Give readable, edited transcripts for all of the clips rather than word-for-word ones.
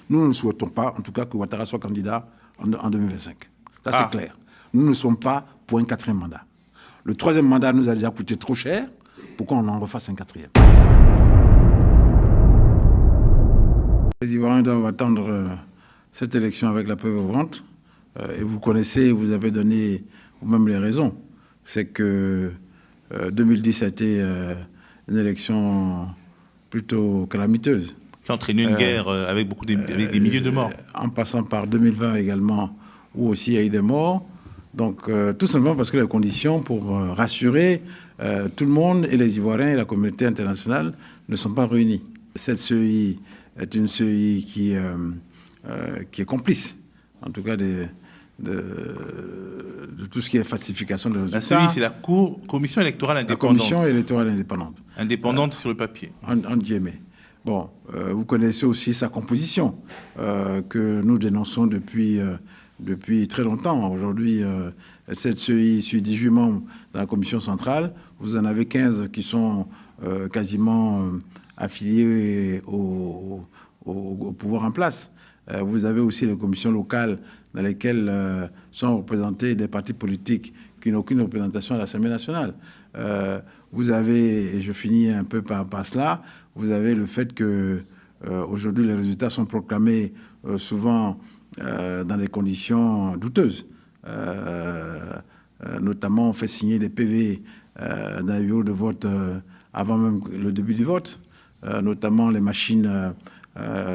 Nous ne souhaitons pas, en tout cas, que Ouattara soit candidat en 2025. Ça, c'est clair. Nous ne sommes pas pour un quatrième mandat. Le troisième mandat nous a déjà coûté trop cher. Pourquoi on en refasse un quatrième? Les Ivoiriens doivent attendre cette élection avec la peur au ventre. Et vous connaissez, vous avez donné vous-même les raisons. C'est que 2010 a été une élection plutôt calamiteuse. Qui a entraîné une guerre avec avec des milliers de morts. En passant par 2020 également, où aussi il y a eu des morts. Donc tout simplement parce que les conditions pour rassurer tout le monde et les Ivoiriens et la communauté internationale ne sont pas réunies. Cette CEI est une CEI qui est complice, en tout cas de tout ce qui est falsification de résultats. La CEI, c'est la Commission électorale indépendante. La Commission électorale indépendante. Indépendante sur le papier. En guillemets. Bon, vous connaissez aussi sa composition, que nous dénonçons depuis très longtemps. Aujourd'hui, cette CEI suit 18 membres dans la commission centrale. Vous en avez 15 qui sont quasiment affiliés au pouvoir en place. Vous avez aussi les commissions locales dans lesquelles sont représentés des partis politiques qui n'ont aucune représentation à l'Assemblée nationale. Vous avez, et je finis un peu par cela, vous avez le fait que aujourd'hui les résultats sont proclamés souvent dans des conditions douteuses. Notamment, on fait signer des PV dans les bureaux de vote avant même le début du vote, notamment les machines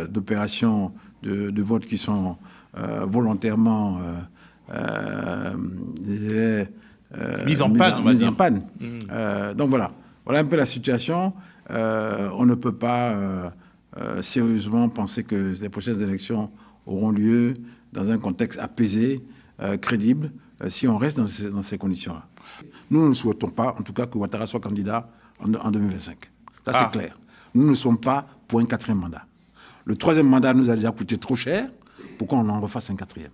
d'opération de vote qui sont volontairement mise en panne. Donc voilà un peu la situation. On ne peut pas sérieusement penser que les prochaines élections auront lieu dans un contexte apaisé, crédible, si on reste dans ces conditions-là. Nous ne souhaitons pas, en tout cas, que Ouattara soit candidat en 2025. Ça, c'est clair. Nous ne sommes pas pour un quatrième mandat. Le troisième mandat nous a déjà coûté trop cher. Pourquoi on en refasse un quatrième?